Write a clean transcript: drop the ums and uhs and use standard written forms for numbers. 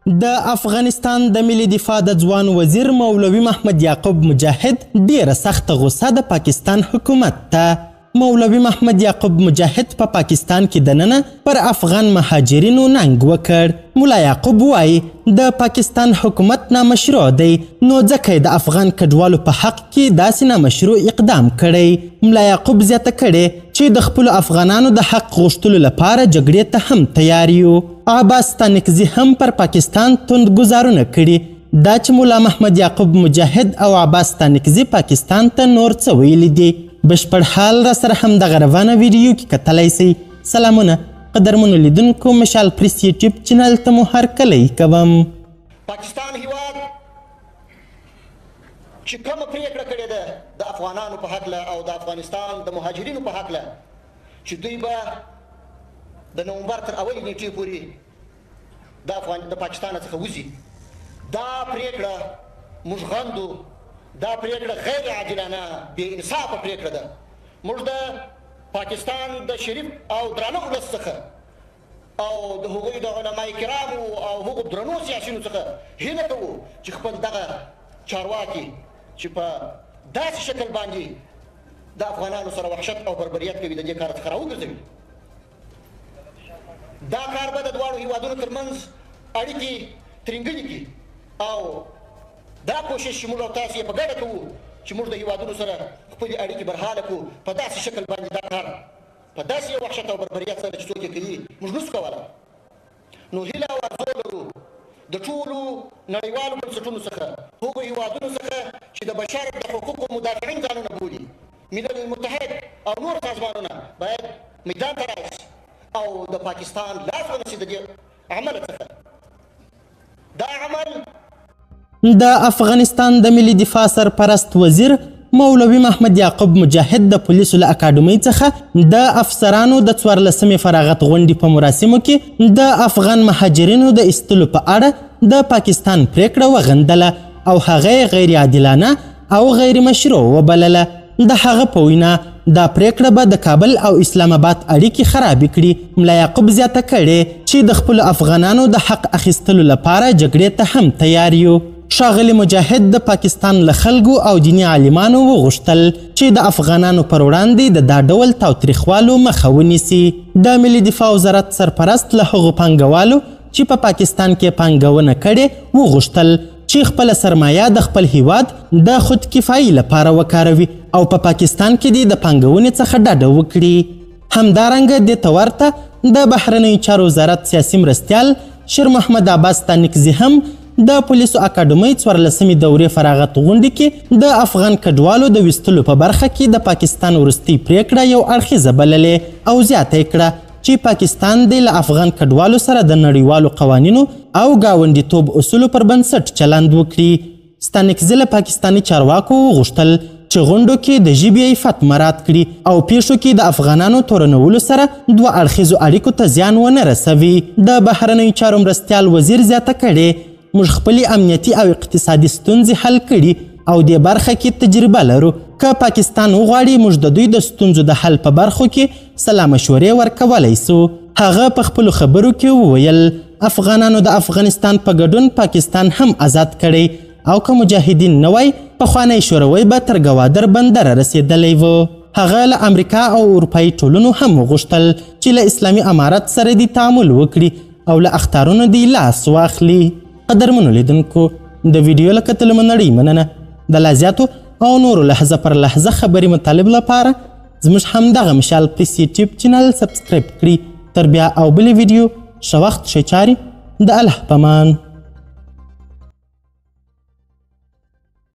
د افغانستان د ملي دفاع د ځوان وزیر مولوي محمد یعقوب مجاهد ډیره سخته غوسه د پاکستان حکومت ته. مولوي محمد یعقوب مجاهد په پاکستان کې دننه پر افغان مهاجرینو ننګ وکړ. ملا یعقوب وایي د پاکستان حکومت نامشروع دی، نو ځکه د افغان کډوالو په حق کې داسې نامشروع اقدام کړی. ملا یعقوب زیاته کړې چې د خپلو افغانانو د حق غوښتلو لپاره جګړې ته هم تیار یو. عباس ستانکزي هم پر پاکستان توند ګزارونه کړي. دا چې ملا محمد یعقوب مجاهد او عباس ستانکزي پاکستان ته نور څه ویلي دي، بشپړ حال را سره هم دغه روانه ویډیو کې کتلی سئ. سلامونه قدرمنو لیدونکو، مشال پریس یوټیوب چینل ته مو هرکلی کوم. پاکستان هیواد چې کومه پریکړه کړې ده د افغانانو په هکله او د افغانستان د مهاجرینو په هکله چې دوی به د نومبر تر اولې نیټې پورې د پاکستان څخه وځي، دا پریکړه موږ غندو. دا پریکړه غیر عادلانه بې انصافه پریکړه ده. موږ د پاکستان د شریف او درانه ولس څخه او د هغوی د علماء کرامو او هغو درنو سیاسیونو څخه هیله کوو چې خپل دغه چارواکي چې په داسې شکل باندې د افغانانو سره وحشت او بربریت کوي د دې کار څخه راوګرځوي. دا کار به د دواړو هیوادونو ترمنځ اړیکې ترینګلې کړي او دا کوشش چې موږ او تاسې یې په ګډه کوو چې موږ د هیوادونو سره خپلې اړیکې برحاله کړو. په داسې شکل باندې دا کار په داسې یو وحشت او بربریت سره چې څوک یې کوي موږ نشو کولی. نو هیله او ارزو لرو د ټولو نړیوالو بنسټونو څخه، هغو هیوادونو څخه چې د بشر د حقوقو مدافعین ځانونه بولي، ملل متحد او نور سازمانونه باید میدان ته راشي او د پاکستان لاس ونیسي د دې عمل څخه. دا عمل د افغانستان د ملي دفاع سرپرست وزیر مولوي محمد یعقوب مجاهد د پولیسو له اکاډمۍ څخه د افسرانو د 14مې فراغت غونډې په مراسمو کې د افغان مهاجرینو د ایستلو په اړه د پاکستان پریکړه وغندله او هغه یې غیر عادلانه او غیر مشروع وبلله. د هغه په وینا دا پریکړه به د کابل او اسلام آباد اړیکې خرابې کړي. ملا یعقوب زیاته کړې چې د خپلو افغانانو د حق اخیستلو لپاره جګړې ته هم تیار یو. ښاغلي مجاهد د پاکستان له خلکو او دیني عالمانو وغوښتل چې د افغانانو پر وړاندې د دا ډول تاوتریخوالو مخه ونیسي. د ملي دفاع وزارت سرپرست له هغو پانګوالو چې په پاکستان کې پانګونه کړې وغوښتل چې خپله سرمایه د خپل هیواد د خودکفایي لپاره وکاروي او په پاکستان کې د پانګونې څخه ډډه وکړي. همدارنګه دې ته ورته د بهرنیو چارو وزارت سیاسي مرستیال شیر محمد عباس ستانکزي هم د پولیسو اکاډمۍ 14مې دورې فراغت غونډې کې د افغان کډوالو د ویستلو په برخه کې د پاکستان وروستۍ پریکړه یو اړخیزه بللې او زیاته یې کړه چې پاکستان دې له افغان کډوالو سره د نړیوالو قوانینو او ګاونډیتوب اصولو پر بنسټ چلند وکړي. ستانکزي له پاکستاني چارواکو وغوښتل چې غونډو کې د ژبې عفت مراعات کړي او پیښو کې د افغانانو تورنولو سره دوه اړخیزو اړیکو ته زیان ونه رسوي. د بهرنیو چارو مرستیال وزیر زیاته کړې موږ خپلې امنیتي او اقتصادي ستونزې حل کړي او دې برخه کې تجربه لرو. که پاکستان وغواړي موږ د دوی د ستونزو د حل په برخو کې سلا مشورې ورکولی سو. هغه په خپلو خبرو کې وویل افغانانو د افغانستان په ګډون پاکستان هم آزاد کړی او که مجاهدین نه وای پخوانی شوروی به تر ګوادر بندره رسېدلی و. هغه له امریکا او اروپایي ټولنو هم وغوښتل چې له اسلامي امارت سره دې تعامل وکړي او له اخطارونو دې لاس واخلي. قدرمنو لیدونکو، د ویډیو له کتلو مو نړۍ مننه. د لا زیاتو او نورو لحظه پر لحظه خبري مطالب لپاره زموږ همدغه مشال پریس یوټیوب چینل سبسکرایب کړئ. تر بیا او بلې ویډیو ښه وخت ښې چارې. د الله په امان.